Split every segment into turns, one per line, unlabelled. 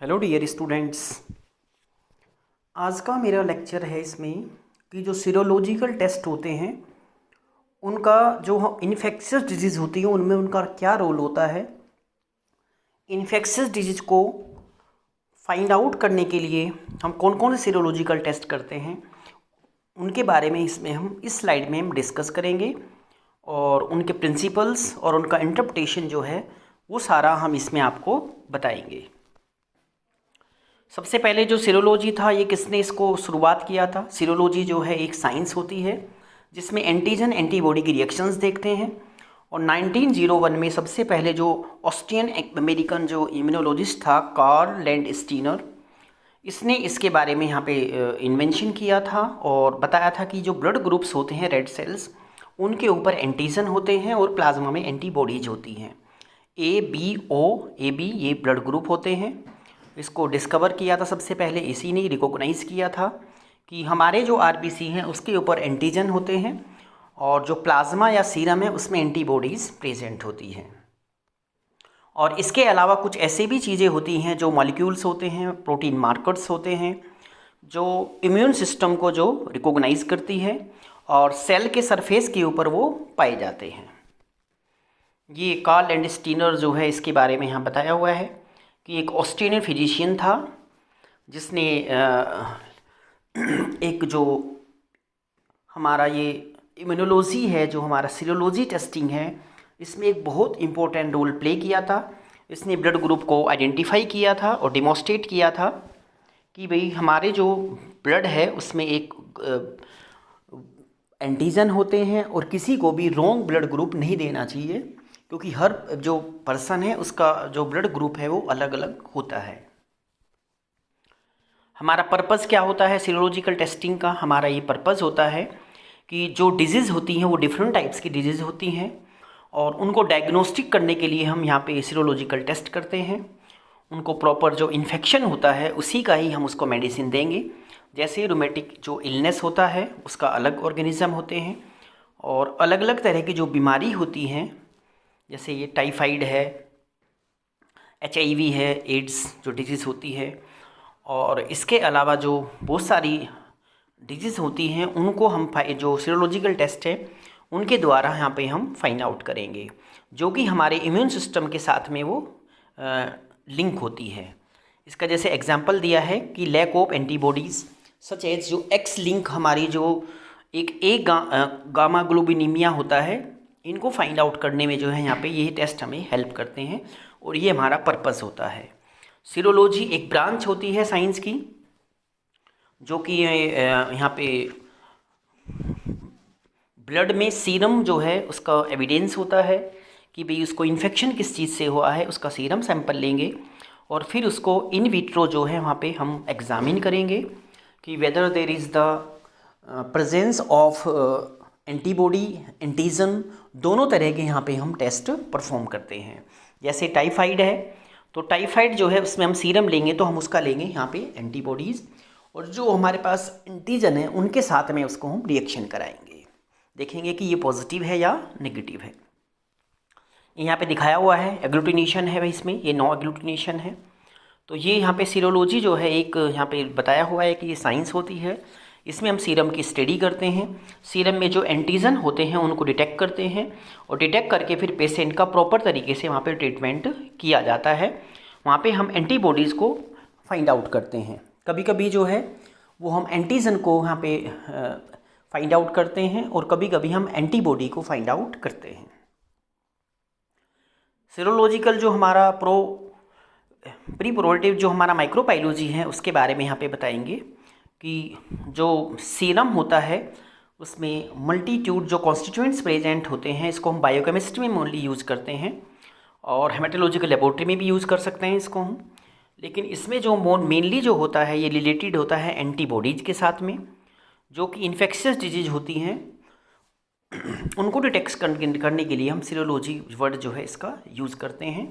Hello dear students. आज का मेरा लेक्चर है इसमें कि जो सीरोलॉजिकल टेस्ट होते हैं उनका जो इन्फेक्शियस डिजीज़ होती है उनमें उनका क्या रोल होता है। इन्फेक्शियस डिजीज़ को फाइंड आउट करने के लिए हम कौन कौन से सीरोलॉजिकल टेस्ट करते हैं उनके बारे में इसमें हम इस स्लाइड में हम डिस्कस करेंगे और उनके प्रिंसिपल्स और उनका इंटरप्रिटेशन जो है वो सारा हम इसमें आपको बताएंगे। सबसे पहले जो सीरोलॉजी था ये किसने इसको शुरुआत किया था। सीरोलॉजी जो है एक साइंस होती है जिसमें एंटीजन एंटीबॉडी की रिएक्शंस देखते हैं और 1901 में सबसे पहले जो ऑस्ट्रियन अमेरिकन जो इम्यूनोलॉजिस्ट था कार्ल लैंडस्टीनर, इसने इसके बारे में यहाँ पे इन्वेंशन किया था और बताया था कि जो ब्लड ग्रुप्स होते हैं रेड सेल्स उनके ऊपर एंटीजन होते हैं और प्लाज्मा में एंटीबॉडीज होती हैं। AB ये ब्लड ग्रुप होते हैं। इसको डिस्कवर किया था सबसे पहले इसी ने रिकॉग्नाइज़ किया था कि हमारे जो आरबीसी हैं उसके ऊपर एंटीजन होते हैं और जो प्लाज्मा या सीरम है उसमें एंटीबॉडीज़ प्रेजेंट होती हैं। और इसके अलावा कुछ ऐसे भी चीज़ें होती हैं जो मॉलिक्यूल्स होते हैं, प्रोटीन मार्कर्स होते हैं जो इम्यून सिस्टम को जो रिकॉग्नाइज़ करती है और सेल के सरफेस के ऊपर वो पाए जाते हैं। ये कार्ल लैंडस्टीनर जो है इसके बारे में यहाँ बताया हुआ है कि एक ऑस्ट्रेलियन फिजिशियन था जिसने एक जो हमारा ये इम्यूनोलॉजी है, जो हमारा सीरोलॉजी टेस्टिंग है, इसमें एक बहुत इम्पोर्टेंट रोल प्ले किया था। इसने ब्लड ग्रुप को आइडेंटिफाई किया था और डिमॉन्स्ट्रेट किया था कि भाई हमारे जो ब्लड है उसमें एक एंटीजन होते हैं और किसी को भी रॉन्ग ब्लड ग्रुप नहीं देना चाहिए क्योंकि हर जो पर्सन है उसका जो ब्लड ग्रुप है वो अलग अलग होता है। हमारा पर्पज़ क्या होता है सीरोलॉजिकल टेस्टिंग का? हमारा ये पर्पज़ होता है कि जो डिजीज़ होती हैं वो डिफरेंट टाइप्स की डिजीज़ होती हैं और उनको डायग्नोस्टिक करने के लिए हम यहाँ पे सीरोलॉजिकल टेस्ट करते हैं। उनको प्रॉपर जो इन्फेक्शन होता है उसी का ही हम उसको मेडिसिन देंगे। जैसे रूमेटिक जो इलनेस होता है उसका अलग ऑर्गेनिज़म होते हैं और अलग अलग तरह की जो बीमारी होती हैं, जैसे ये टाइफाइड है, HIV है, एड्स जो डिजीज़ होती है, और इसके अलावा जो बहुत सारी डिजीज़ होती हैं उनको हम जो सीरोलॉजिकल टेस्ट है उनके द्वारा यहाँ पे हम फाइंड आउट करेंगे जो कि हमारे इम्यून सिस्टम के साथ में वो लिंक होती है। इसका जैसे एग्जांपल दिया है कि lack of antibodies such as जो एक्स लिंक हमारी जो एक गामा ग्लोबिनीमिया होता है, इनको फाइंड आउट करने में जो है यहाँ पे ये टेस्ट हमें हेल्प करते हैं और ये हमारा पर्पस होता है। सीरोलॉजी एक ब्रांच होती है साइंस की जो कि यहाँ पे ब्लड में सीरम जो है उसका एविडेंस होता है कि भाई उसको इन्फेक्शन किस चीज़ से हुआ है, उसका सीरम सैंपल लेंगे और फिर उसको इन विट्रो जो है वहाँ पे हम एग्ज़ामिन करेंगे कि whether there is the presence of antibody antigen, दोनों तरह के यहाँ पे हम टेस्ट परफॉर्म करते हैं। जैसे टाइफाइड है तो टाइफाइड जो है उसमें हम सीरम लेंगे तो हम उसका लेंगे यहाँ पे एंटीबॉडीज़ और जो हमारे पास एंटीजन है उनके साथ में उसको हम रिएक्शन कराएंगे, देखेंगे कि ये पॉजिटिव है या नेगेटिव है। यहाँ पे दिखाया हुआ है एग्लूटिनेशन है भाई, इसमें ये नो एग्लूटिनेशन है। तो ये यहाँ पे सीरोलॉजी जो है एक यहाँ पे बताया हुआ है कि ये साइंस होती है। इसमें हम सीरम की स्टडी करते हैं, सीरम में जो एंटीजन होते हैं उनको डिटेक्ट करते हैं और डिटेक्ट करके फिर पेशेंट का प्रॉपर तरीके से वहाँ पे ट्रीटमेंट किया जाता है। वहाँ पे हम एंटीबॉडीज़ को फाइंड आउट करते हैं। कभी कभी जो है वो हम एंटीजन को यहाँ पे फाइंड आउट करते हैं और कभी कभी हम एंटीबॉडी को फाइंड आउट करते हैं। सीरोलॉजिकल जो हमारा प्रीपोरेटिव जो हमारा माइक्रोबायोलॉजी है उसके बारे में यहाँ पे बताएंगे कि जो सीरम होता है उसमें मल्टीट्यूड जो कॉन्स्टिट्यूएंट्स प्रेजेंट होते हैं, इसको हम बायोकेमिस्ट्री में ओनली यूज़ करते हैं और हेमेटोलॉजिकल लेबोरेटरी में भी यूज़ कर सकते हैं इसको हम। लेकिन इसमें जो मेनली जो होता है ये रिलेटेड होता है एंटीबॉडीज़ के साथ में, जो कि इन्फेक्शियस डिजीज होती हैं उनको डिटेक्ट करने के लिए हम सीरोलॉजी वर्ड जो है इसका यूज़ करते हैं।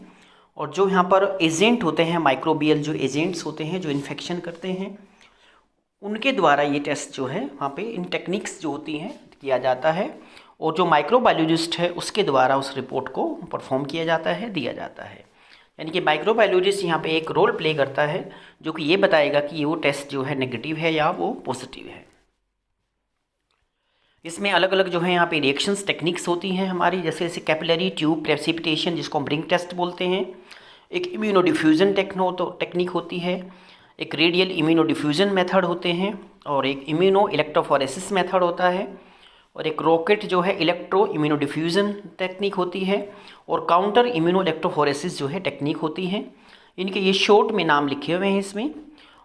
और जो यहाँ पर एजेंट होते हैं, माइक्रोबियल जो एजेंट्स होते हैं जो इन्फेक्शन करते हैं, उनके द्वारा ये टेस्ट जो है वहाँ पे इन टेक्निक्स जो होती हैं किया जाता है और जो माइक्रोबायोलॉजिस्ट है उसके द्वारा उस रिपोर्ट को परफॉर्म किया जाता है, दिया जाता है। यानी कि माइक्रोबायोलॉजिस्ट यहाँ पे एक रोल प्ले करता है जो कि ये बताएगा कि वो टेस्ट जो है नेगेटिव है या वो पॉजिटिव है। इसमें अलग अलग जो है यहाँ पे रिएक्शंस टेक्निक्स होती हैं हमारी, जैसे कैपिलरी ट्यूब प्रेसिपिटेशन जिसको हम रिंग टेस्ट बोलते हैं, एक इम्यूनोडिफ्यूज़न टेक्निक होती है, एक रेडियल इम्यूनोडिफ्यूज़न मेथड होते हैं, और एक इम्यूनो इलेक्ट्रोफोरेसिस मेथड होता है, और एक रॉकेट जो है इलेक्ट्रो इम्यूनोडिफ्यूज़न टेक्निक होती है, और काउंटर इम्यूनो इलेक्ट्रोफोरेसिस जो है टेक्निक होती है। इनके ये शॉर्ट में नाम लिखे हुए हैं इसमें।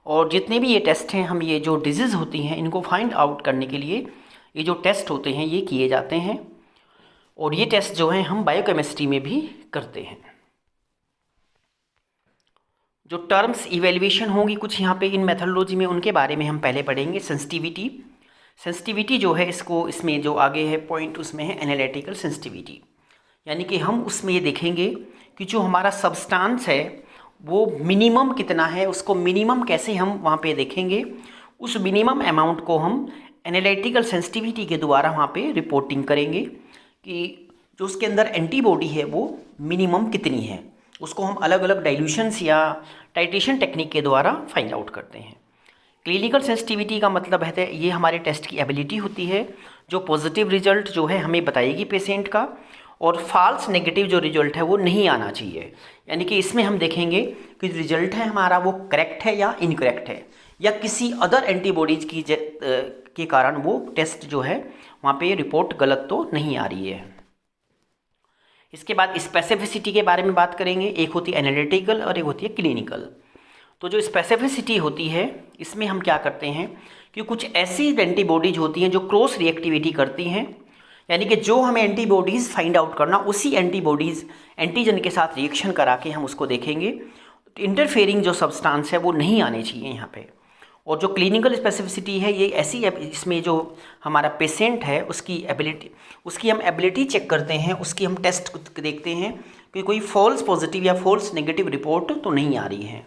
और जितने भी ये टेस्ट हैं, हम ये जो डिजीज़ होती हैं इनको फाइंड आउट करने के लिए ये जो टेस्ट होते हैं ये किए जाते हैं, और ये टेस्ट जो हैं हम बायोकेमिस्ट्री में भी करते हैं। जो टर्म्स इवेल्युएशन होंगी कुछ यहाँ पे इन मेथडोलॉजी में, उनके बारे में हम पहले पढ़ेंगे। सेंसिटिविटी जो है इसमें जो आगे है पॉइंट उसमें है एनालिटिकल सेंसिटिविटी, यानी कि हम उसमें ये देखेंगे कि जो हमारा सब्सटेंस है वो मिनिमम कितना है, उसको मिनिमम कैसे हम वहाँ पे देखेंगे, उस मिनिमम अमाउंट को हम एनालिटिकल सेंसिटिविटी के द्वारा वहाँ पे रिपोर्टिंग करेंगे कि जो उसके अंदर एंटीबॉडी है वो मिनिमम कितनी है। उसको हम अलग अलग डाइल्यूशंस या टाइट्रेशन टेक्निक के द्वारा फाइंड आउट करते हैं। क्लिनिकल सेंसिटिविटी का मतलब है ये हमारे टेस्ट की एबिलिटी होती है जो पॉजिटिव रिजल्ट जो है हमें बताएगी पेशेंट का, और फॉल्स नेगेटिव जो रिजल्ट है वो नहीं आना चाहिए। यानी कि इसमें हम देखेंगे कि रिजल्ट है हमारा वो करेक्ट है या इनकरेक्ट है, या किसी अदर एंटीबॉडीज के कारण वो टेस्ट जो है वहाँ पे रिपोर्ट गलत तो नहीं आ रही है। इसके बाद स्पेसिफिसिटी के बारे में बात करेंगे। एक होती है एनालिटिकल और एक होती है क्लिनिकल। तो जो स्पेसिफिसिटी होती है इसमें हम क्या करते हैं कि कुछ ऐसी एंटीबॉडीज होती हैं जो क्रॉस रिएक्टिविटी करती हैं, यानी कि जो हमें एंटीबॉडीज़ फाइंड आउट करना उसी एंटीबॉडीज़ एंटीजन के साथ रिएक्शन करा के हम उसको देखेंगे। तो इंटरफेयरिंग जो सब्सटेंस है वो नहीं आने चाहिए यहाँ पे। और जो क्लिनिकल स्पेसिफिसिटी है ये ऐसी इसमें जो हमारा पेशेंट है उसकी हम एबिलिटी चेक करते हैं, उसकी हम टेस्ट देखते हैं कि कोई फॉल्स पॉजिटिव या फॉल्स नेगेटिव रिपोर्ट तो नहीं आ रही है।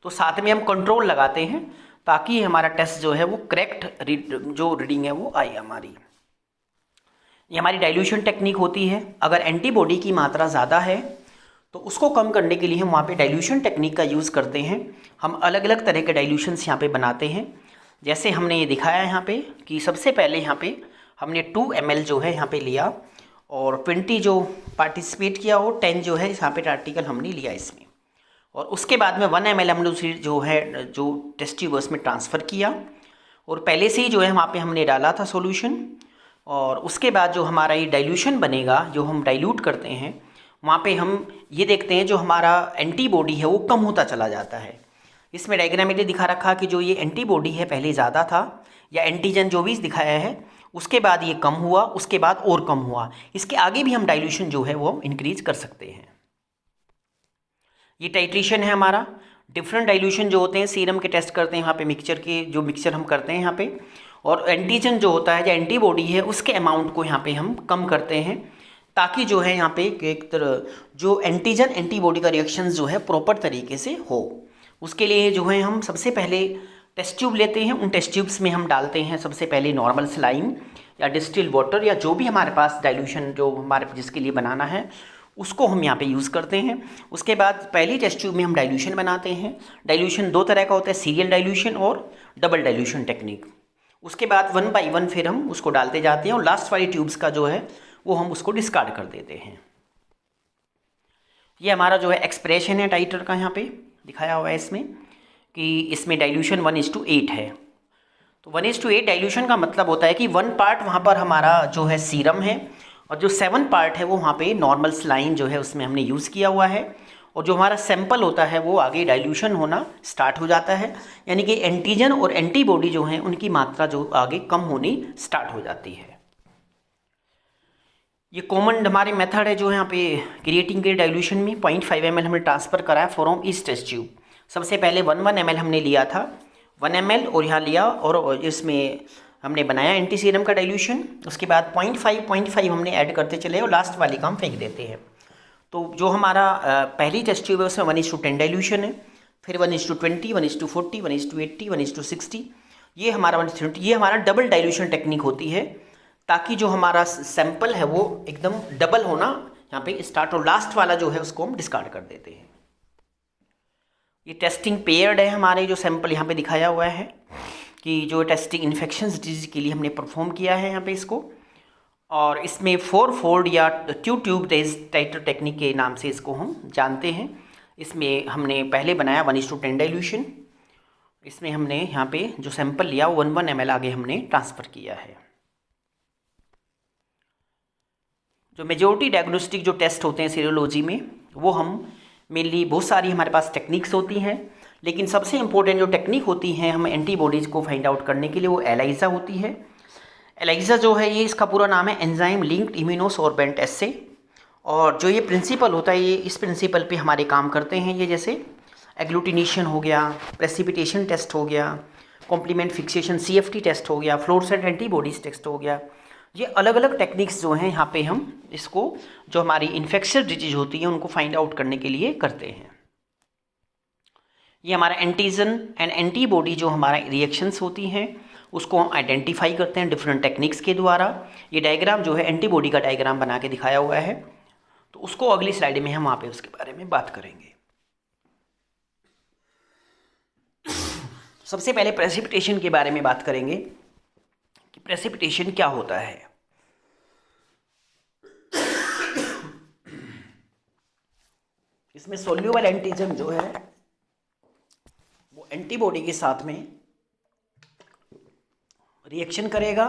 तो साथ में हम कंट्रोल लगाते हैं ताकि हमारा टेस्ट जो है वो करेक्ट जो रीडिंग है वो आए हमारी। ये हमारी डाइल्यूशन टेक्निक होती है। अगर एंटीबॉडी की मात्रा ज़्यादा है तो उसको कम करने के लिए हम वहाँ पे डाइल्यूशन टेक्निक का यूज़ करते हैं। हम अलग अलग तरह के डाइल्यूशंस यहाँ पे बनाते हैं। जैसे हमने ये दिखाया यहाँ पे कि सबसे पहले यहाँ पे हमने 2 ml जो है यहाँ पे लिया, और 20 जो पार्टिसिपेट किया हो, 10 जो है यहाँ पे आर्टिकल हमने लिया इसमें, और उसके बाद में 1 ml हमने उसी जो है जो टेस्ट ट्यूबर्स में ट्रांसफ़र किया, और पहले से ही जो है वहाँ पे हमने डाला था सॉल्यूशन। और उसके बाद जो हमारा ये डाइल्यूशन बनेगा, जो हम डाइल्यूट करते हैं, वहाँ पे हम ये देखते हैं जो हमारा एंटीबॉडी है वो कम होता चला जाता है। इसमें डायग्राम में दिखा रखा कि जो ये एंटीबॉडी है पहले ज़्यादा था, या एंटीजन जो भी दिखाया है, उसके बाद ये कम हुआ, उसके बाद और कम हुआ। इसके आगे भी हम डाइल्यूशन जो है वो इंक्रीज कर सकते हैं। ये टाइट्रेशन है हमारा। डिफरेंट डाइल्यूशन जो होते हैं सीरम के टेस्ट करते हैं यहाँ पे, मिक्सचर हम करते हैं यहाँ पे, और एंटीजन जो होता है या एंटीबॉडी है उसके अमाउंट को यहाँ पे हम कम करते हैं, ताकि जो है यहाँ पे एक तरह जो एंटीजन एंटीबॉडी का रिएक्शन जो है प्रॉपर तरीके से हो। उसके लिए जो है हम सबसे पहले टेस्ट ट्यूब लेते हैं। उन टेस्ट ट्यूब्स में हम डालते हैं सबसे पहले नॉर्मल सलाइन या डिस्टिल वाटर, या जो भी हमारे पास डाइल्यूशन जो हमारे जिसके लिए बनाना है उसको हम यहाँ पे यूज़ करते हैं। उसके बाद पहली टेस्ट ट्यूब में हम डाइल्यूशन बनाते हैं। डाइल्यूशन 2 तरह का होता है, सीरियल डाइल्यूशन और डबल डाइल्यूशन टेक्निक। उसके बाद 1 by 1 फिर हम उसको डालते जाते हैं, और लास्ट वाली ट्यूब्स का जो है वो हम उसको डिस्कार्ड कर देते हैं। ये हमारा जो है एक्सप्रेशन है टाइटर का, यहाँ पे दिखाया हुआ है इसमें कि इसमें डाइल्यूशन 1:8 है। तो 1:8 डाइल्यूशन का मतलब होता है कि 1 पार्ट वहाँ पर हमारा जो है सीरम है, और जो 7 पार्ट है वो वहाँ पे नॉर्मल सलाइन जो है उसमें हमने यूज़ किया हुआ है, और जो हमारा सैंपल होता है वो आगे डाइल्यूशन होना स्टार्ट हो जाता है। यानी कि एंटीजन और एंटीबॉडी जो हैं उनकी मात्रा जो आगे कम होनी स्टार्ट हो जाती है। ये कॉमन हमारे मेथड है जो यहाँ पे क्रिएटिंग के डाइल्यूशन में 0.5 ml हमने ट्रांसफ़र कराया फ्रॉम ईच टेस्ट ट्यूब। सबसे पहले 1 ml हमने लिया था, 1 ml और यहाँ लिया, और इसमें हमने बनाया एंटी सीरम का डाइल्यूशन। उसके बाद 0.5 हमने ऐड करते चले, और लास्ट वाली का हम फेंक देते हैं। तो जो हमारा पहली टेस्ट ट्यूब है उसमें 1:10 डाइल्यूशन है, फिर 1:20, 1:40, 1:80, 1:60, ये हमारा 1:20। ये हमारा डबल डाइल्यूशन टेक्निक होती है, ताकि जो हमारा सैंपल है वो एकदम डबल होना यहाँ पे स्टार्ट, और लास्ट वाला जो है उसको हम डिस्कार्ड कर देते हैं। ये टेस्टिंग पेयर्ड है, हमारे जो सैंपल यहाँ पे दिखाया हुआ है कि जो टेस्टिंग इन्फेक्शंस डिजीज के लिए हमने परफॉर्म किया है यहाँ पे इसको। और इसमें 4 फोल्ड या ट्यूब टाइटर टेक्निक के नाम से इसको हम जानते हैं। इसमें हमने पहले बनाया 1:10 डाइल्यूशन। इसमें हमने यहाँ पे जो सैंपल लिया वो 1 ml आगे हमने ट्रांसफ़र किया है। जो मेजॉरिटी डायग्नोस्टिक जो टेस्ट होते हैं सीरोलॉजी में, वो हम मेनली बहुत सारी हमारे पास टेक्निक्स होती हैं, लेकिन सबसे इम्पोर्टेंट जो टेक्निक होती हैं हम एंटीबॉडीज़ को फाइंड आउट करने के लिए, वो एलाइजा होती है। एलाइजा जो है ये इसका पूरा नाम है एंजाइम लिंक्ड इम्यूनोसॉर्बेंट एस्से। और जो ये प्रिंसिपल होता है, ये इस प्रिंसिपल पे हमारे काम करते हैं। ये जैसे एग्लूटिनेशन हो गया, प्रेसिपिटेशन टेस्ट हो गया, कॉम्प्लीमेंट फिक्सेशन CFT टेस्ट हो गया, फ्लोरोसेंट एंटीबॉडीज टेस्ट हो गया। ये अलग अलग टेक्निक्स जो हैं यहाँ पे हम इसको जो हमारी इन्फेक्शियस डिजीज होती है उनको फाइंड आउट करने के लिए करते हैं। ये हमारा एंटीजन एंड एंटीबॉडी जो हमारा रिएक्शंस होती हैं उसको हम आइडेंटिफाई करते हैं डिफरेंट टेक्निक्स के द्वारा। ये डायग्राम जो है एंटीबॉडी का डायग्राम बना के दिखाया हुआ है, तो उसको अगली स्लाइड में हम वहाँ पे उसके बारे में बात करेंगे। सबसे पहले प्रेसिपिटेशन के बारे में बात करेंगे कि प्रेसिपिटेशन क्या होता है। इसमें सोल्यूबल एंटीजन जो है वो एंटीबॉडी के साथ में रिएक्शन करेगा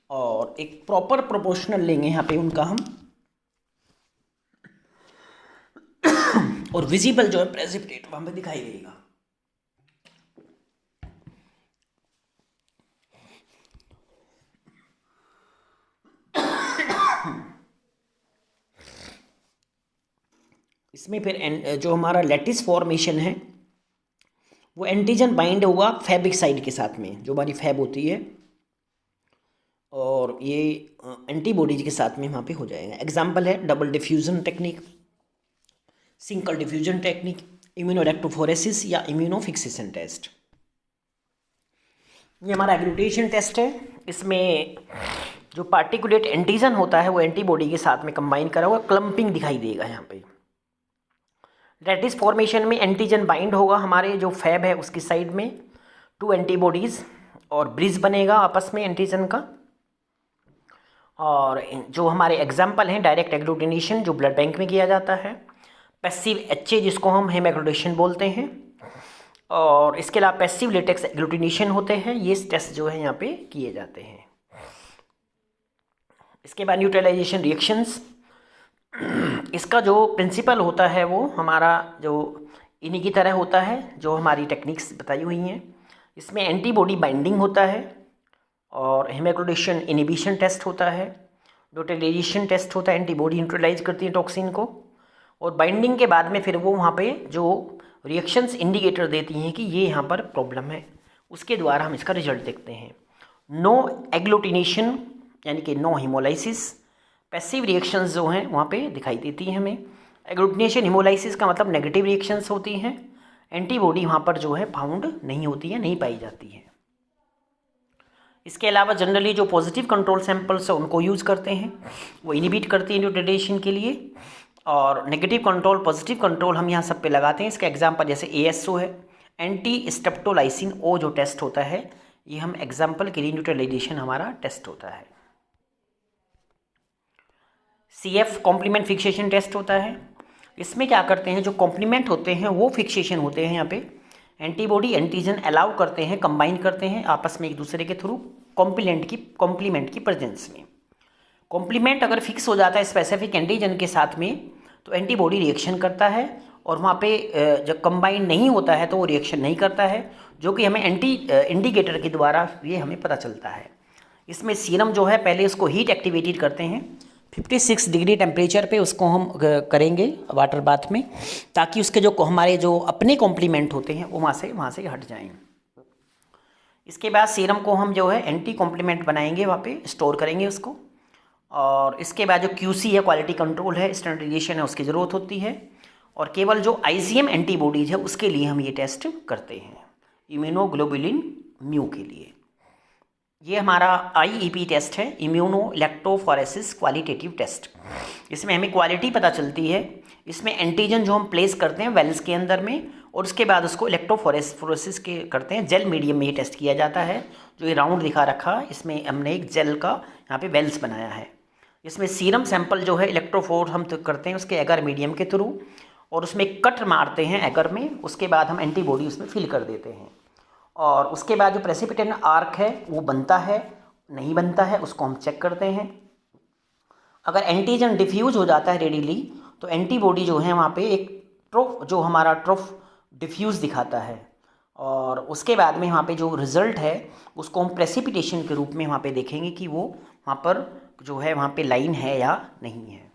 और एक प्रॉपर प्रोपोर्शनल लेंगे यहाँ पे उनका हम, और विजिबल जो है प्रेसिपिटेट वहाँ पे दिखाई देगा। इसमें फिर जो हमारा लैटिस फॉर्मेशन है वो एंटीजन बाइंड होगा फैबिक साइड के साथ में, जो हमारी फैब होती है, और ये एंटीबॉडीज के साथ में वहाँ पे हो जाएगा। एग्जांपल है double diffusion technique, single diffusion technique, immunoelectrophoresis या इम्यूनोफिक्सेशन टेस्ट। ये हमारा एग्लूटेशन टेस्ट है। इसमें जो पार्टिकुलेट एंटीजन होता है वो एंटीबॉडी के साथ में कंबाइन करा हुआ क्लम्पिंग दिखाई देगा यहाँ पे। लैटिस फॉर्मेशन में एंटीजन बाइंड होगा हमारे जो फैब है उसकी साइड में 2 एंटीबॉडीज़, और ब्रिज बनेगा आपस में एंटीजन का। और जो हमारे एग्जाम्पल हैं डायरेक्ट एग्लूटिनेशन जो ब्लड बैंक में किया जाता है, पैसिव HA जिसको हम हेमेग्लूटेशन बोलते हैं, और इसके अलावा पैसिव लेटेक्स एग्लूटिनेशन होते हैं। ये टेस्ट जो है यहाँ पे किए जाते हैं। इसके बाद न्यूट्रलाइजेशन रिएक्शंस, इसका जो प्रिंसिपल होता है वो हमारा जो इन्हीं की तरह होता है जो हमारी टेक्निक्स बताई हुई हैं। इसमें एंटीबॉडी बाइंडिंग होता है और हेमेग्लूटेशन इनिबिशन टेस्ट होता है, न्यूट्रलाइजेशन टेस्ट होता है, एंटीबॉडी न्यूट्रलाइज करती है टॉक्सिन को, और बाइंडिंग के बाद में फिर वो वहाँ पे जो रिएक्शंस इंडिकेटर देती हैं कि ये यहाँ पर प्रॉब्लम है, उसके द्वारा हम इसका रिजल्ट देखते हैं। नो एग्लूटिनेशन यानी कि नो हिमोलाइसिस, पैसिव रिएक्शंस जो हैं वहाँ पे दिखाई देती हैं हमें। एग्लूटिनेशन हिमोलाइसिस का मतलब नेगेटिव रिएक्शंस होती हैं, एंटीबॉडी वहाँ पर जो है फाउंड नहीं होती है, नहीं पाई जाती है। इसके अलावा जनरली जो पॉजिटिव कंट्रोल सैंपल्स है उनको यूज़ करते हैं, वो इनिबिट करती है न्यूट्रलाइजेशन के लिए, और नेगेटिव कंट्रोल पॉजिटिव कंट्रोल हम यहाँ सब पे लगाते हैं। इसका एग्जांपल जैसे ASO है, एंटी स्टेप्टोलाइसिन O जो टेस्ट होता है, ये हम एग्जांपल के लिए न्यूट्रलाइजेशन हमारा टेस्ट होता है। CF कॉम्प्लीमेंट फिक्सेशन टेस्ट होता है। इसमें क्या करते हैं, जो कॉम्प्लीमेंट होते हैं वो फिक्सेशन होते हैं। यहाँ पे एंटीबॉडी एंटीजन अलाउ करते हैं, कंबाइन करते हैं आपस में एक दूसरे के थ्रू कॉम्प्लीमेंट की प्रेजेंस में। कॉम्प्लीमेंट अगर फिक्स हो जाता है स्पेसिफिक एंटीजन के साथ में तो एंटीबॉडी रिएक्शन करता है, और वहाँ पे जब कंबाइन नहीं होता है तो वो रिएक्शन नहीं करता है, जो कि हमें इंडिकेटर के द्वारा ये हमें पता चलता है। इसमें सीरम जो है पहले उसको हीट एक्टिवेटेड करते हैं 56 डिग्री टेम्परेचर पे, उसको हम करेंगे वाटर बाथ में, ताकि उसके जो हमारे जो अपने कॉम्प्लीमेंट होते हैं वो वहाँ से हट जाएं। इसके बाद सीरम को हम जो है एंटी कॉम्प्लीमेंट बनाएंगे, वहाँ पे स्टोर करेंगे उसको, और इसके बाद जो QC है क्वालिटी कंट्रोल है, स्टैंडर्डाइजेशन है, उसकी ज़रूरत होती है, और केवल जो IgM एंटीबॉडीज़ है उसके लिए हम ये टेस्ट करते हैं, इम्यूनोग्लोबुलिन म्यू के लिए। ये हमारा IEP टेस्ट है, इम्यूनो इलेक्ट्रोफोरेसिस क्वालिटेटिव टेस्ट। इसमें हमें क्वालिटी पता चलती है। इसमें एंटीजन जो हम प्लेस करते हैं वेल्स के अंदर में, और उसके बाद उसको इलेक्ट्रोफोरेसिस के करते हैं। जेल मीडियम में ये टेस्ट किया जाता है। जो ये राउंड दिखा रखा, इसमें हमने एक जेल का यहाँ पे वेल्स बनाया है। इसमें सीरम सैंपल जो है इलेक्ट्रोफोर हम तो करते हैं उसके एगर मीडियम के थ्रू, और उसमें कट मारते हैं एगर में। उसके बाद हम एंटीबॉडी उसमें फिल कर देते हैं, और उसके बाद जो प्रेसिपिटेंट आर्क है वो बनता है नहीं बनता है उसको हम चेक करते हैं। अगर एंटीजन डिफ्यूज हो जाता है रेडीली, तो एंटीबॉडी जो है वहाँ पे एक ट्रोफ, जो हमारा ट्रोफ डिफ्यूज दिखाता है, और उसके बाद में वहाँ पे जो रिज़ल्ट है उसको हम प्रेसिपिटेशन के रूप में वहाँ पे देखेंगे कि वो वहाँ पर जो है वहाँ पे लाइन है या नहीं है।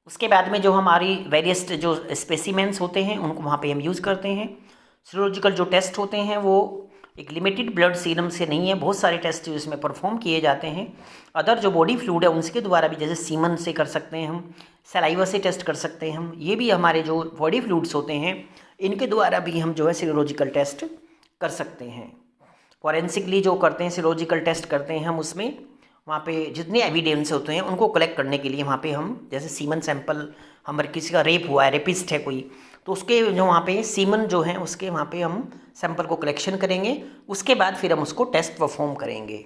उसके बाद में जो हमारी वेरियस जो स्पेसिमेंट्स होते हैं उनको वहाँ पे हम यूज़ करते हैं। सीरोलॉजिकल जो टेस्ट होते हैं वो एक लिमिटेड ब्लड सीरम से नहीं है, बहुत सारे टेस्ट इसमें परफॉर्म किए जाते हैं। अदर जो बॉडी फ्लूइड है उनके द्वारा भी, जैसे सीमन से कर सकते हैं हम, सलाइवा से टेस्ट कर सकते हैं हम। ये भी हमारे जो बॉडी फ्लूइड्स होते हैं इनके द्वारा भी हम जो है सीरोलॉजिकल टेस्ट कर सकते हैं। फॉरेंसिकली जो करते हैं सीरोलॉजिकल टेस्ट करते हैं हम, उसमें वहाँ पे जितने एविडेंस होते हैं उनको कलेक्ट करने के लिए वहाँ पे हम, जैसे सीमन सैंपल, हमारे किसी का रेप हुआ है, रेपिस्ट है कोई, तो उसके जो वहाँ पे सीमन जो है उसके वहाँ पे हम सैंपल को कलेक्शन करेंगे। उसके बाद फिर हम उसको टेस्ट परफॉर्म करेंगे।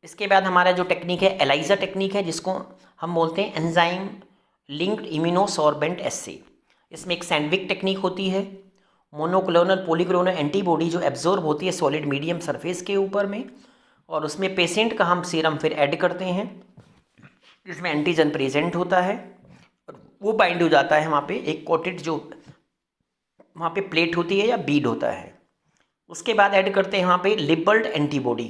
इसके बाद हमारा जो टेक्निक है एलाइजा टेक्निक है, जिसको हम बोलते हैं एंजाइम लिंक्ड इम्यूनोसॉर्बेंट एस्से। इसमें एक सैंडविक टेक्निक होती है। मोनोक्लोनल पॉलीक्लोनल एंटीबॉडी जो एब्जॉर्ब होती है सॉलिड मीडियम सरफेस के ऊपर में, और उसमें पेशेंट का हम सीरम फिर ऐड करते हैं, जिसमें एंटीजन प्रेजेंट होता है, और वो बाइंड हो जाता है वहाँ पे एक कोटेड जो वहाँ पे प्लेट होती है या बीड होता है। उसके बाद ऐड करते हैं वहाँ पे लेबल्ड एंटीबॉडी,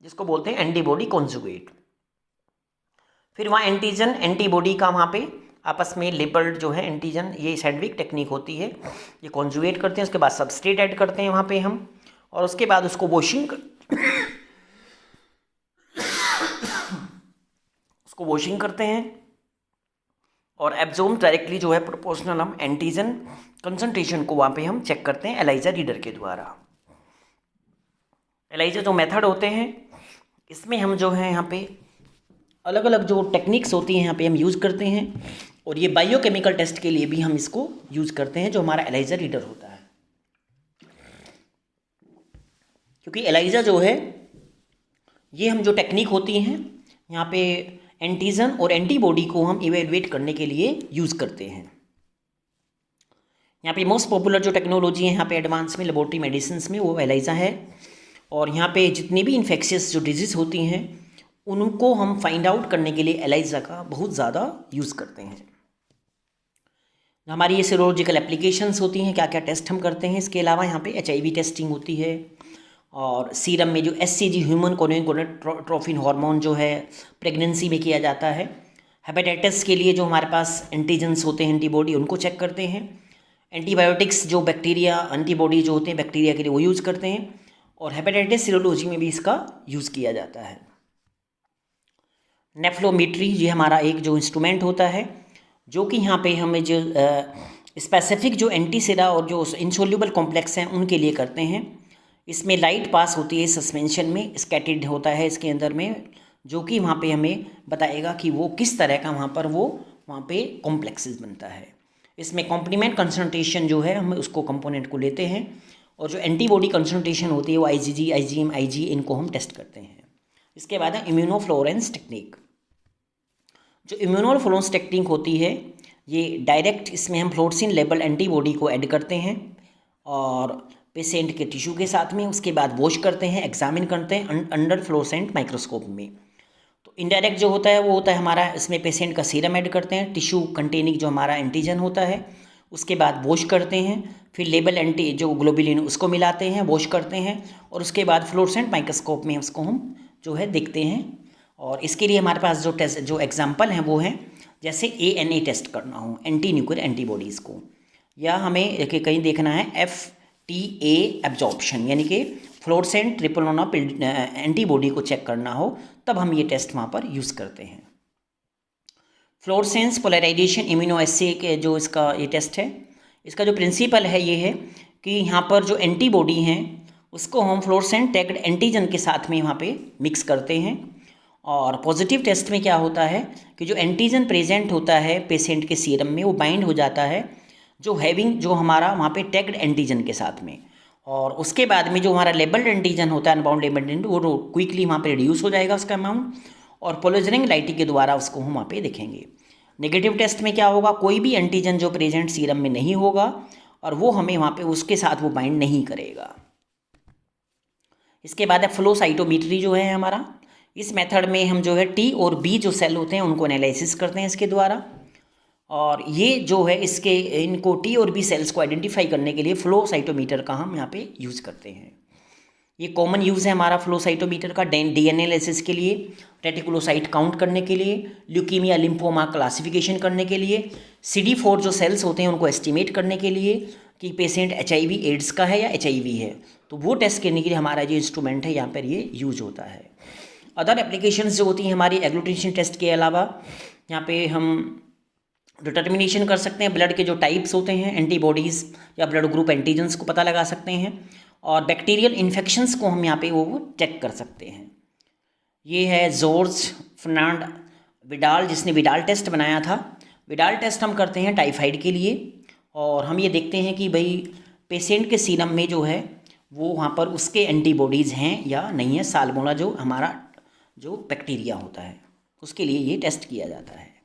जिसको बोलते हैं एंटीबॉडी कॉन्जुगेट। फिर वहाँ एंटीजन एंटीबॉडी का वहाँ पे आपस में लेबल्ड जो है एंटीजन, ये सैंडविक टेक्निक होती है, ये कॉन्जुगेट करते हैं। उसके बाद सबस्ट्रेट ऐड करते हैं वहाँ पे हम, और उसके बाद उसको वॉशिंग करते हैं, और एब्जॉर्ब डायरेक्टली जो है प्रोपोर्शनल हम एंटीजन कंसंट्रेशन को वहाँ पे हम चेक करते हैं एलाइजा रीडर के द्वारा। एलाइजा जो मेथड होते हैं इसमें हम जो है यहाँ पे अलग अलग जो टेक्निक्स होती हैं यहाँ पे हम यूज़ करते हैं, और ये बायोकेमिकल टेस्ट के लिए भी हम इसको यूज़ करते हैं जो हमारा एलाइजा रीडर होता है। क्योंकि एलाइजा जो है ये हम जो टेक्निक होती हैं यहाँ पे एंटीजन और एंटीबॉडी को हम इवेलुएट करने के लिए यूज़ करते हैं। यहाँ पे मोस्ट पॉपुलर जो टेक्नोलॉजी है यहाँ पे एडवांस में लेबोरेटरी मेडिसिन में वो एलाइजा है, और यहाँ पे जितनी भी इन्फेक्शियस जो डिजीज़ होती हैं उनको हम फाइंड आउट करने के लिए एलाइजा का बहुत ज़्यादा यूज़ करते हैं। हमारी ये सीरोलॉजिकल एप्लीकेशंस होती हैं, क्या क्या टेस्ट हम करते हैं। इसके अलावा यहाँ पे HIV टेस्टिंग होती है, और सीरम में जो HCG ह्यूमन गोनेडोट्रोपिन हार्मोन जो है प्रेगनेंसी में किया जाता है। हेपेटाइटिस के लिए जो हमारे पास एंटीजेंस होते हैं एंटीबॉडी, उनको चेक करते हैं। एंटीबायोटिक्स जो बैक्टीरिया एंटीबॉडी जो होते हैं बैक्टीरिया के लिए वो यूज़ करते हैं, और हेपेटाइटिस सीरोलॉजी में भी इसका यूज़ किया जाता है। नेफ्लोमीट्री ये हमारा एक जो इंस्ट्रूमेंट होता है, जो कि यहाँ पे हमें जो स्पेसिफिक जो एंटीसेरा और जो इंसोल्यूबल कॉम्प्लेक्स हैं उनके लिए करते हैं। इसमें लाइट पास होती है सस्पेंशन में, स्कैटर्ड होता है इसके अंदर में, जो कि वहाँ पे हमें बताएगा कि वो किस तरह का वहाँ पे कॉम्प्लेक्सेस बनता है। इसमें कॉम्प्लीमेंट कंसंट्रेशन जो है हम उसको कंपोनेंट को लेते हैं, और जो एंटीबॉडी कंसंट्रेशन होती है वो IgG, IgM, IG इनको हम टेस्ट करते हैं। इसके बाद है इम्यूनोफ्लोरेंस टेक्निक। जो इम्यूनोफ्लोरेंस टेक्निक होती है ये डायरेक्ट, इसमें हम फ्लोरेसेंट लेबल एंटीबॉडी को ऐड करते हैं और पेशेंट के टिश्यू के साथ में, उसके बाद वॉश करते हैं, एग्जामिन करते हैं अंडर फ्लोरेसेंट माइक्रोस्कोप में। तो इनडायरेक्ट जो होता है वो होता है हमारा, इसमें पेशेंट का सीरम ऐड करते हैं, टिश्यू कंटेनिंग जो हमारा एंटीजन होता है, उसके बाद वॉश करते हैं, फिर लेबल एंटी जो ग्लोबुलिन उसको मिलाते हैं, वॉश करते हैं, और उसके बाद फ्लोरेसेंट माइक्रोस्कोप में उसको हम जो है देखते हैं। और इसके लिए हमारे पास जो टेस्ट जो एग्जांपल हैं वो हैं, जैसे ANA टेस्ट करना हो एंटी न्यूक्लियर एंटीबॉडीज़ को, या हमें कहीं देखना है FTA एब्जॉर्प्शन यानी कि फ्लोरेसेंट ट्रिपल एंटीबॉडी को चेक करना हो, तब हम ये टेस्ट वहाँ पर यूज़ करते हैं। फ्लोरेसेंस पोलराइजेशन इम्यूनोएस्से के जो इसका ये टेस्ट है, इसका जो प्रिंसिपल है ये है कि यहाँ पर जो एंटीबॉडी हैं उसको हम फ्लोरेसेंट टैग्ड एंटीजन के साथ में यहाँ पे मिक्स करते हैं। और पॉजिटिव टेस्ट में क्या होता है कि जो एंटीजन प्रेजेंट होता है पेशेंट के सीरम में वो बाइंड हो जाता है जो हमारा वहाँ पे टैग्ड एंटीजन के साथ में, और उसके बाद में जो हमारा लेबल्ड एंटीजन होता है अनबाउंड लेबल्ड एंटीजन वो क्विकली वहाँ पे रिड्यूस हो जाएगा उसका अमाउंट, और पोलोजनिंग लाइटिंग के द्वारा उसको हम वहाँ पे देखेंगे। नेगेटिव टेस्ट में क्या होगा, कोई भी एंटीजन जो प्रेजेंट सीरम में नहीं होगा और वो हमें वहाँ पे उसके साथ वो बाइंड नहीं करेगा। इसके बाद है फ्लो साइटोमीट्री जो है हमारा। इस मेथड में हम जो है टी और बी जो सेल होते हैं उनको एनालिसिस करते हैं इसके द्वारा, और ये जो है इनको टी और बी सेल्स को आइडेंटिफाई करने के लिए फ्लो साइटोमीटर का हम यहाँ पे यूज़ करते हैं। ये कॉमन यूज़ है हमारा फ्लो साइटोमीटर का डीएनए एनालिसिस के लिए, रेटिकुलोसाइट काउंट करने के लिए, ल्यूकीमिया लिम्फोमा क्लासिफिकेशन करने के लिए, CD4 जो सेल्स होते हैं उनको एस्टिमेट करने के लिए कि पेशेंट HIV एड्स का है या HIV है, तो वो टेस्ट करने के लिए हमारा जो इंस्ट्रूमेंट है यहाँ पर ये यूज होता है। अदर एप्लीकेशंस जो होती हैं हमारी एग्लूटिनेशन टेस्ट के अलावा, यहाँ पे हम डिटर्मिनेशन कर सकते हैं ब्लड के जो टाइप्स होते हैं एंटीबॉडीज़ या ब्लड ग्रुप एंटीजन्स को पता लगा सकते हैं, और बैक्टीरियल इन्फेक्शंस को हम यहाँ पे वो चेक कर सकते हैं। ये है जॉर्ज फर्नांड विडाल जिसने विडाल टेस्ट बनाया था। विडाल टेस्ट हम करते हैं टाइफाइड के लिए, और हम ये देखते हैं कि भाई पेशेंट के सीरम में जो है वो वहाँ पर उसके एंटीबॉडीज़ हैं या नहीं है, साल्मोनेला जो हमारा जो बैक्टीरिया होता है उसके लिए ये टेस्ट किया जाता है।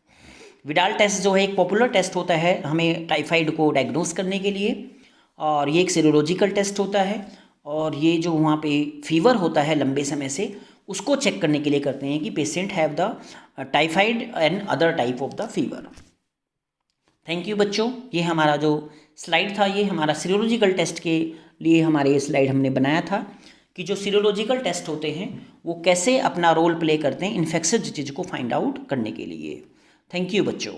विडाल टेस्ट जो है एक पॉपुलर टेस्ट होता है हमें टाइफाइड को डायग्नोस करने के लिए, और ये एक सीरोलॉजिकल टेस्ट होता है, और ये जो वहाँ पे फीवर होता है लंबे समय से उसको चेक करने के लिए करते हैं कि patient have the typhoid and other type of the fever. Thank you बच्चों, ये हमारा जो स्लाइड था ये हमारा सीरोलॉजिकल टेस्ट के लिए हमारे ये स्लाइड हमने बनाया था कि जो सीरोलॉजिकल टेस्ट होते हैं वो कैसे अपना रोल प्ले करते हैं इन्फेक्शियस डिजीज को फाइंड आउट करने के लिए। थैंक यू बच्चों।